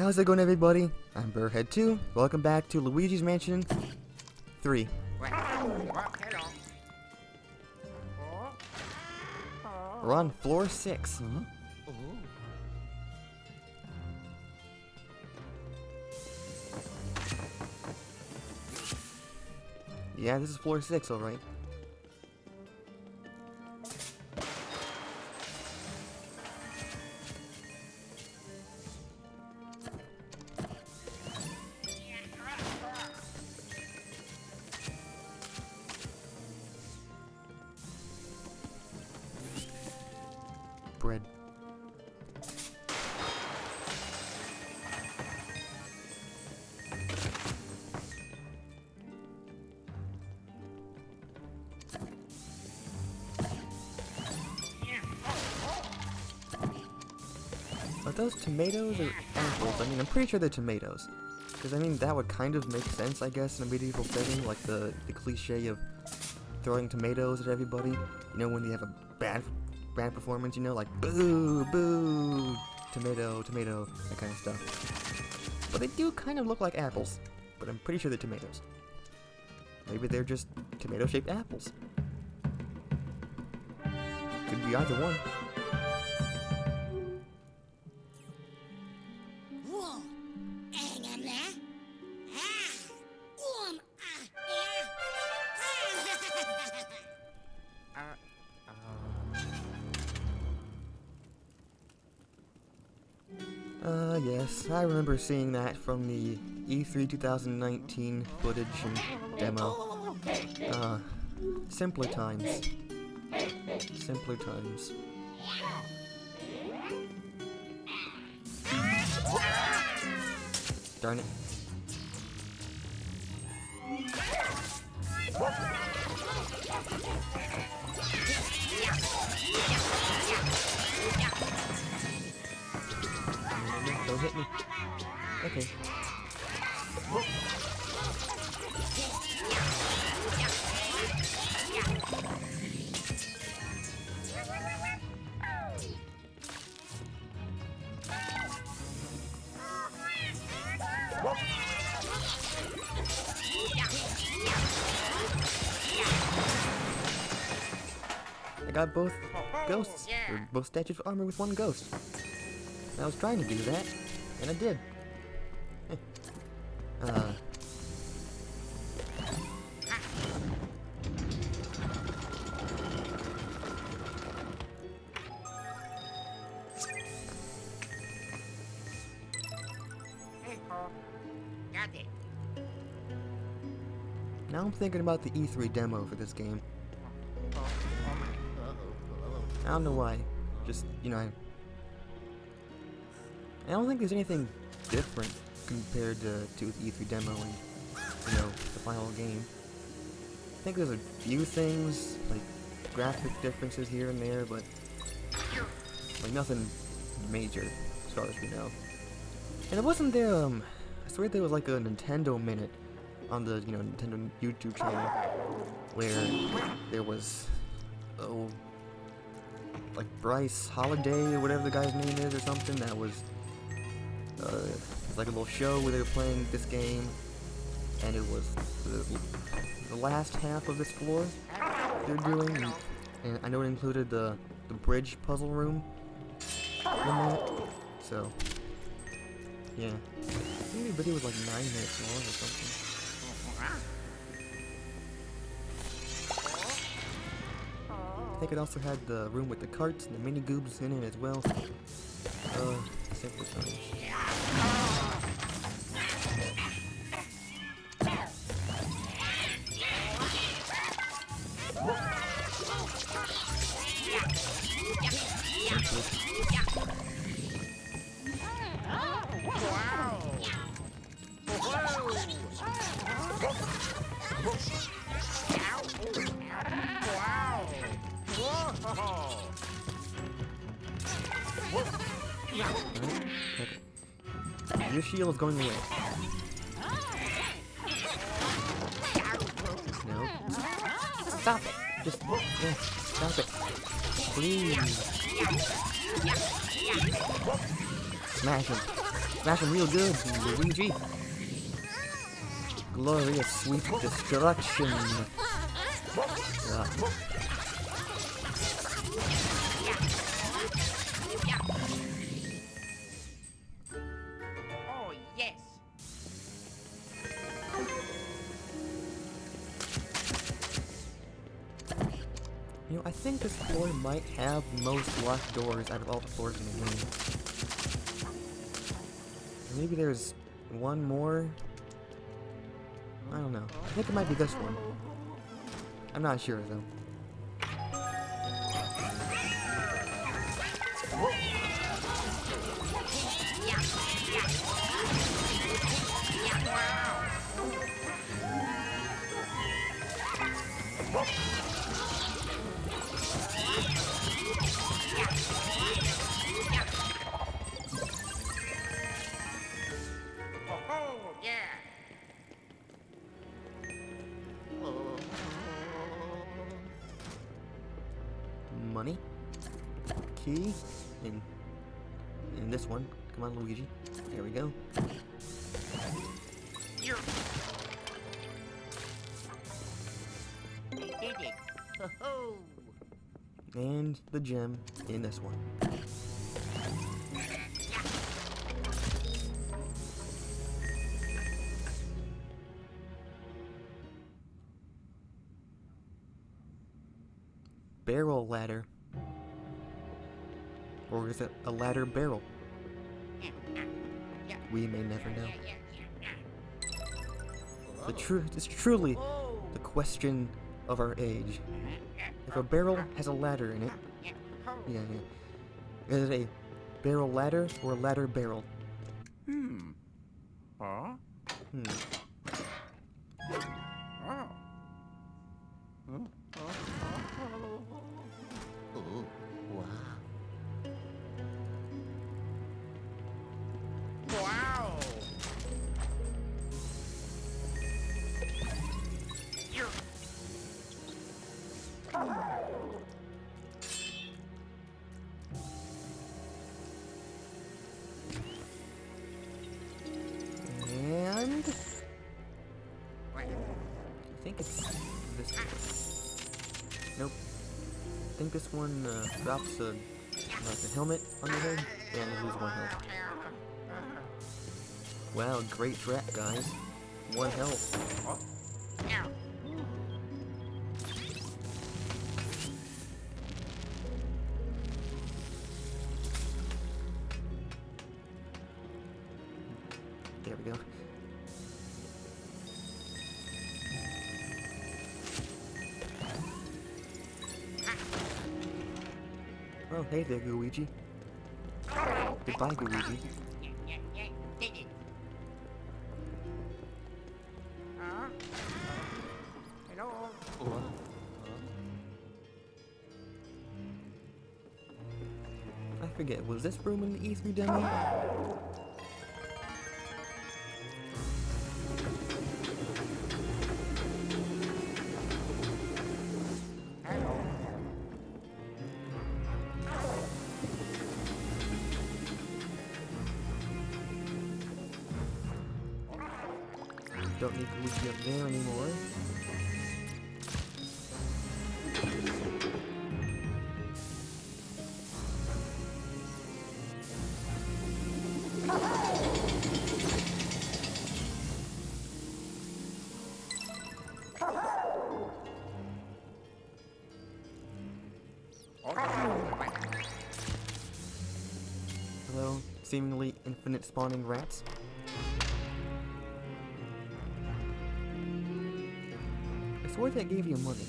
How's it going, everybody? I'm Burrhead2. Welcome back to Luigi's Mansion 3. We're on floor 6. Yeah, this is floor 6, alright. Bread. Are those tomatoes or apples? I mean, I'm pretty sure they're tomatoes. Because, I mean, that would kind of make sense, I guess, in a medieval setting. Like the cliche of throwing tomatoes at everybody. You know, when they have a bad performance, you know, like boo, boo, tomato, tomato, that kind of stuff. But they do kind of look like apples, but I'm pretty sure they're tomatoes. Maybe they're just tomato-shaped apples. Could be either one. Yes, I remember seeing that from the E3 2019 footage and demo. Simpler times. Simpler times. Darn it. Don't hit me. Okay. I got both ghosts, or both statues of armor with one ghost. I was trying to do that, and I did. Now I'm thinking about the E3 demo for this game. I don't know why. Just, you know, I don't think there's anything different compared to the E3 demo and, you know, the final game. I think there's a few things, like graphic differences here and there, but like nothing major as far as we know. And it wasn't there, I swear there was like a Nintendo Minute on the, you know, Nintendo YouTube channel where there was, like Bryce Holiday or whatever the guy's name is or something that was it's like a little show where they were playing this game, and it was the last half of this floor they're doing, and I know it included the bridge puzzle room in that, so yeah. I think the video was like 9 minutes long or something. I think it also had the room with the carts and the mini goobs in it as well. Simpler times. Okay. Your shield is going away. No. Stop it! Just, yeah, stop it. Please. Smash him. Smash him real good, Luigi. Glorious sweep destruction. Oh, yes. You know, I think this floor might have the most locked doors out of all the floors in the game. Maybe there's one more? I don't know. I think it might be this one. I'm not sure, though. Oh, yeah. Money. Key. And this one. Come on, Luigi. There we go. You did it. Ho-ho. And the gem in this one. Barrel ladder. Or is it a ladder barrel? We may never know. It's truly the question of our age. If a barrel has a ladder in it, yeah. Is it a barrel ladder or a ladder barrel? Huh? Oh. Ooh, wow. Wow. And I think it's this one. Nope. I think this one drops a helmet on your head and you lose one health. Wow, great trap, guys. One health. There we go. Oh, hey there, Luigi. Goodbye, Luigi. Did it. Huh? Hello? I forget, was this room in the E3 demo? Don't need Luigi up there anymore. Hello, seemingly infinite spawning rats. I swear that gave you money.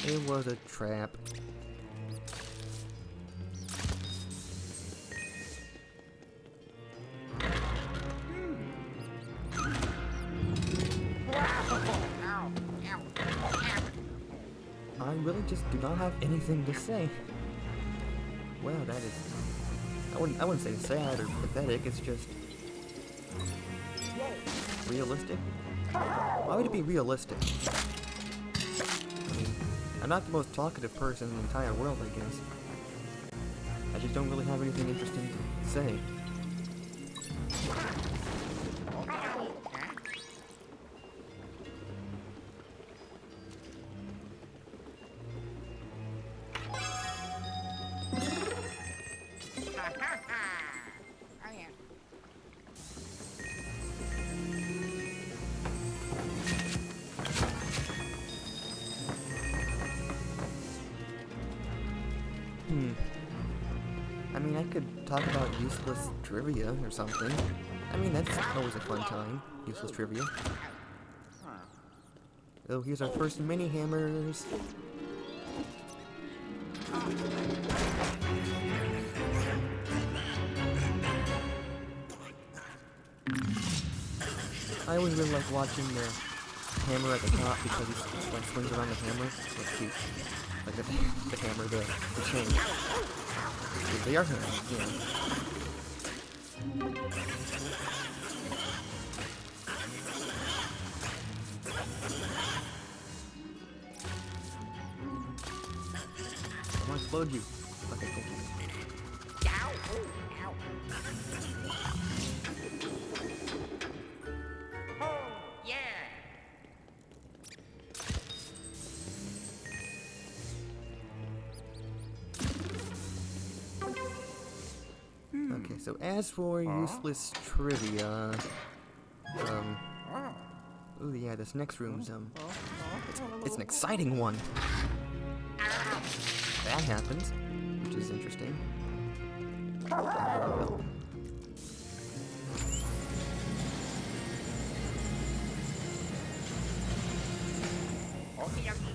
It was a trap. really just do not have anything to say. Wow, that is... I wouldn't say sad or pathetic, it's just... realistic? Why would it be realistic? I mean, I'm not the most talkative person in the entire world, I guess. I just don't really have anything interesting to say. I mean, I could talk about useless trivia or something. I mean, that's always a fun time, useless trivia. Oh, here's our first mini hammers. I always really like watching the hammer at the top because he like swings around the hammer. That's cute. Like the hammer, the chain. They are hammers, yeah. I want to explode you. Okay, cool. Ow! Ow! Oh, yeah! Okay, so as for useless trivia, ooh, yeah, this next room's, it's an exciting one. That happens, which is interesting. Well. Okay, okay.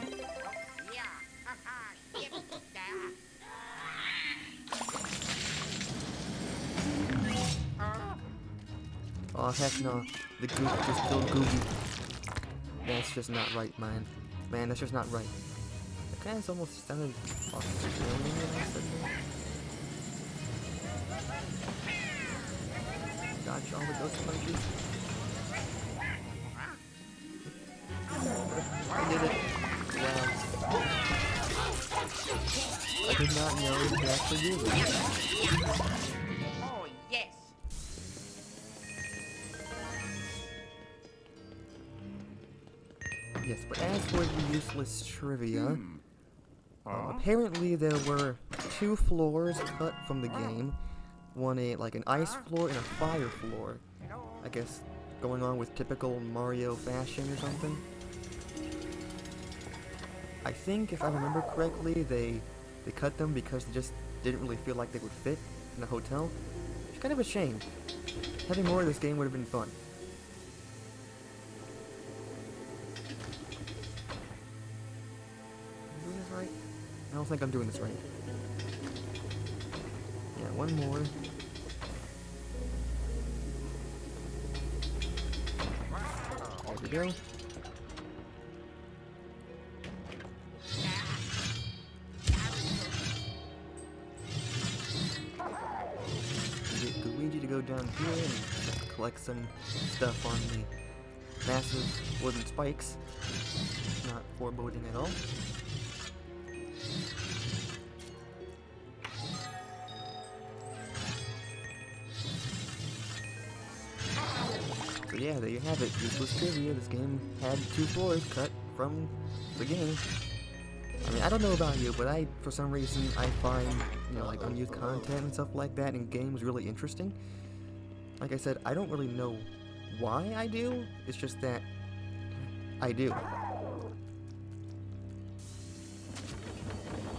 Oh, yeah! Haha! Shit! Oh, heck no. The goop just killed Googie. That's just not right, man. Man, that's just not right. The guy's almost sounded Australian when I said that. Dodge all the ghost punches. I did it. Wow. I did not know you could actually do this. Oh, yes! Yes, but as for the useless trivia, apparently there were 2 floors cut from the game. One like an ice floor and a fire floor. I guess going on with typical Mario fashion or something. I think, if I remember correctly, they cut them because they just didn't really feel like they would fit in a hotel. It's kind of a shame. Having more of this game would have been fun. Doing this right? I don't think I'm doing this right. Yeah, one more. There we go. Get Luigi to go down here and collect some stuff on the massive wooden spikes. Not foreboding at all. So yeah, there you have it. Useless trivia. This game had 2 floors cut from the game. I mean, I don't know about you, but for some reason, I find, you know, like unused content and stuff like that in games really interesting. Like I said, I don't really know why I do. It's just that I do.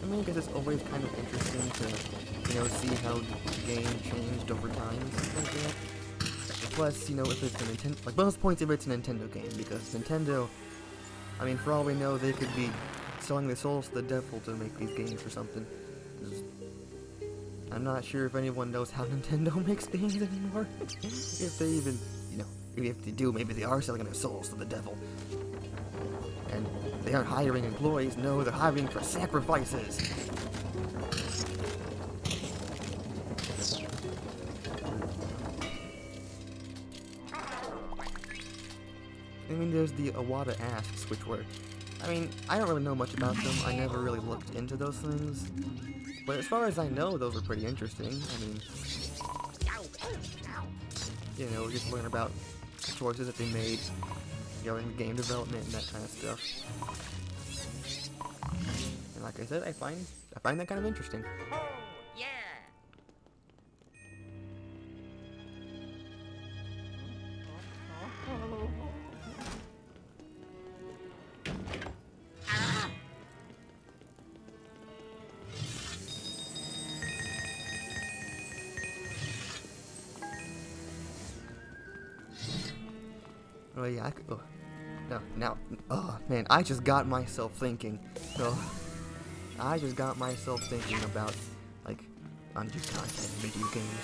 I mean, because it's always kind of interesting to, you know, see how the game changed over time and stuff like that. Plus, you know, if it's a Nintendo, like most points if it's a Nintendo game, because Nintendo, I mean, for all we know, they could be selling their souls to the devil to make these games or something. 'Cause I'm not sure if anyone knows how Nintendo makes games anymore. If they even, you know, if they do, maybe they are selling their souls to the devil. And They aren't hiring employees, no, they're hiring for sacrifices. I mean, there's the Awada Asks, which were... I mean, I don't really know much about them. I never really looked into those things. But as far as I know, those are pretty interesting. I mean, you know, just learn about choices that they made, you know, in game development and that kind of stuff. And like I said, I find that kind of interesting. Oh, yeah. Oh yeah, I could. Oh, no, now. Oh man, I just got myself thinking. Oh, I just got myself thinking about like unused content in video games.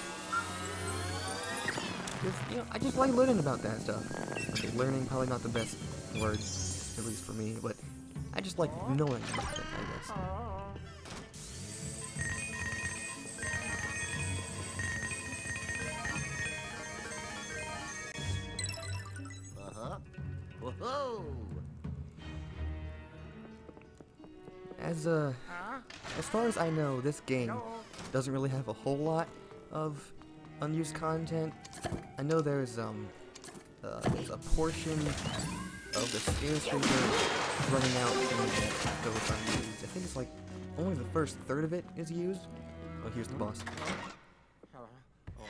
You know, I just like learning about that stuff. Okay, learning probably not the best word, at least for me, but I just like knowing about it, I guess. Whoa. As far as I know, this game doesn't really have a whole lot of unused content. I know there's a portion of the skillshaker running out that goes unused. I think it's like only the first third of it is used. Oh, here's the boss. Oh boy.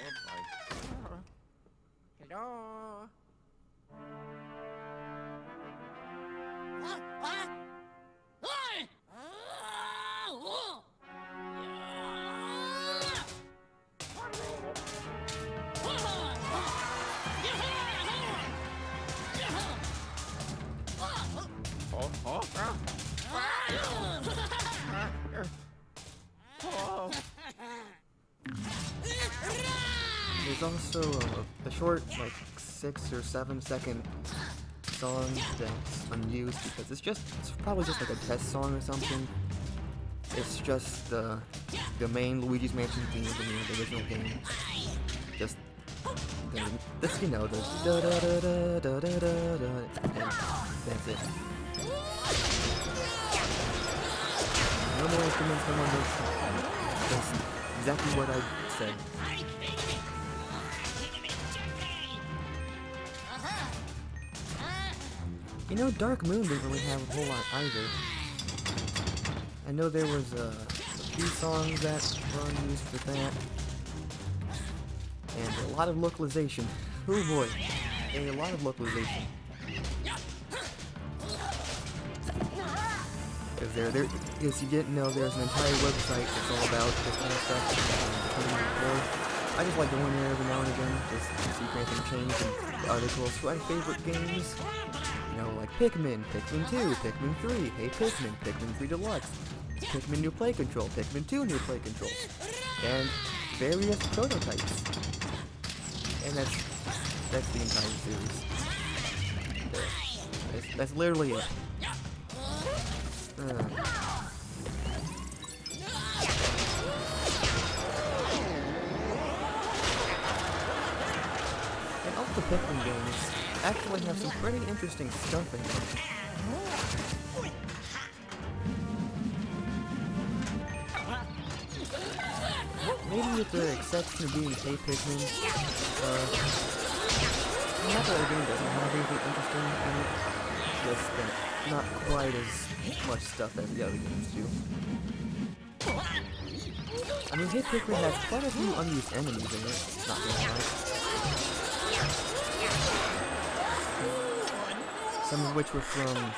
Hello. There's also a short, like 6 or 7 second song that's unused because it's probably just like a test song or something. It's just the main Luigi's Mansion theme from the original game. Just this, you know, the da da da da da da da da, and that's it. No more instruments, no more notes. That's exactly what I said. You know, Dark Moon didn't really have a whole lot either. I know there was a few songs that were unused for that. And a lot of localization. Oh boy, a lot of localization. Because as you didn't know, there's an entire website that's all about this kind of stuff. I just like going there every now and again, just to see if anything changed in the articles for my favorite games. You know, like Pikmin, Pikmin 2, Pikmin 3, Hey Pikmin, Pikmin 3 Deluxe, Pikmin New Play Control, Pikmin 2 New Play Control, and various prototypes. And that's the entire series. That's literally it. And all the Pikmin games actually have some pretty interesting stuff in them. Maybe with the exception of being Hey Pikmin, not that the game doesn't have anything interesting in it, just that not quite as much stuff as the other games do. I mean, Hey Pikmin has quite a few unused enemies in it, not gonna lie. Some of which were from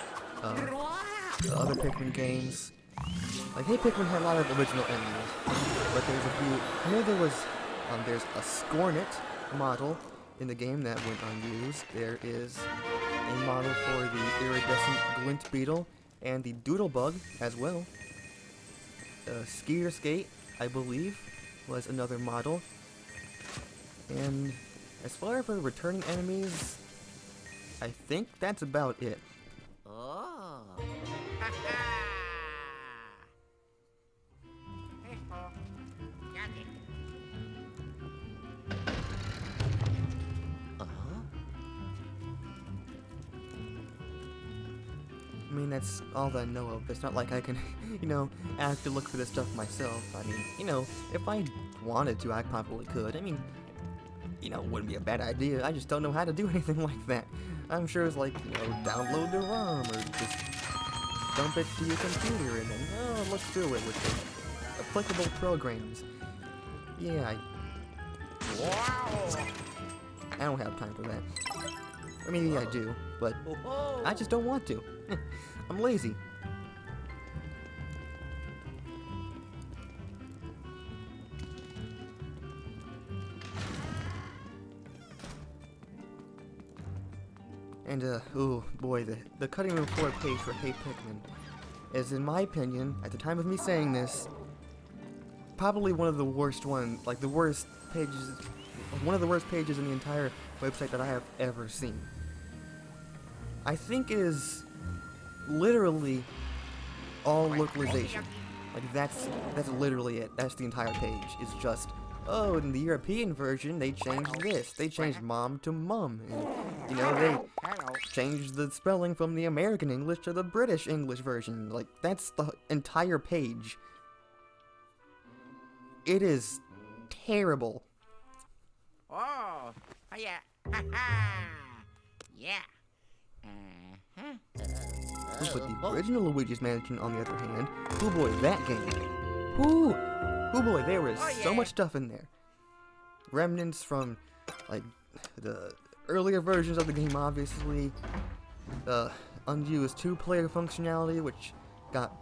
the other Pikmin games. Like, Hey Pikmin had a lot of original enemies, but there's a few. I know there's a Scornet model in the game that went unused. There is a model for the iridescent glint beetle and the doodlebug as well. Skier Skate, I believe, was another model. And as far as for returning enemies, I think that's about it. Oh. mean, that's all that I know of. It's not like I can, you know, actually look for this stuff myself. I mean, you know, if I wanted to, I probably could. I mean, you know, it wouldn't be a bad idea. I just don't know how to do anything like that. I'm sure it's like, you know, download the ROM or just dump it to your computer and then, oh, look through it with the applicable programs. Yeah, Wow. I don't have time for that. I mean, maybe I do, but I just don't want to. I'm lazy. And, oh boy, the cutting room floor page for Hey Pikmin is, in my opinion, at the time of me saying this, probably one of the worst like the worst pages, one of the worst pages in the entire website that I have ever seen. I think it is literally all localization. Like, that's literally it. That's the entire page. It's just, oh, in the European version, they changed this. They changed mom to mum. And, you know, they changed the spelling from the American English to the British English version. Like, that's the entire page. It is terrible. Oh, yeah. Ha ha. Yeah. But the original Luigi's Mansion, on the other hand, oh boy, that game. Whoo! Oh boy, there is so much stuff in there. Remnants from, like, the earlier versions of the game, obviously. Unused two-player functionality, which got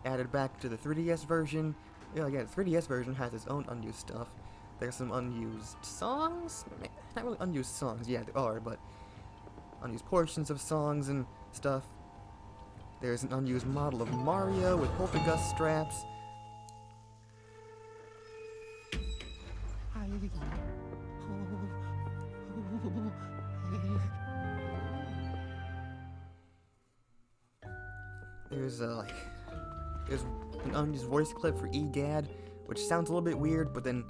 added back to the 3DS version. Yeah, the 3DS version has its own unused stuff. There's some unused songs? Not really unused songs, yeah, there are, but unused portions of songs and stuff. There's an unused model of Mario with poltergust straps. There's an unused voice clip for EGAD, which sounds a little bit weird, but then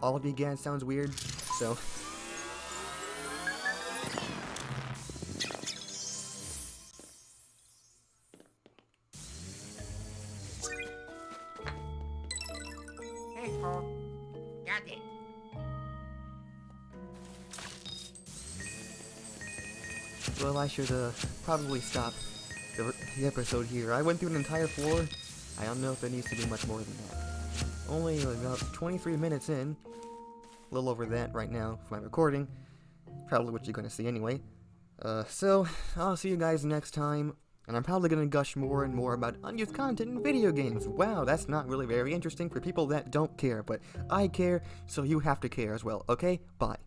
all of EGAD sounds weird, so. Hey, Foor. Got it. Well, I should probably stop the episode here. I went through an entire floor. I don't know if there needs to be much more than that. Only about 23 minutes in. A little over that right now for my recording. Probably what you're going to see anyway. So, I'll see you guys next time. And I'm probably going to gush more and more about unused content in video games. Wow, that's not really very interesting for people that don't care. But I care, so you have to care as well. Okay? Bye.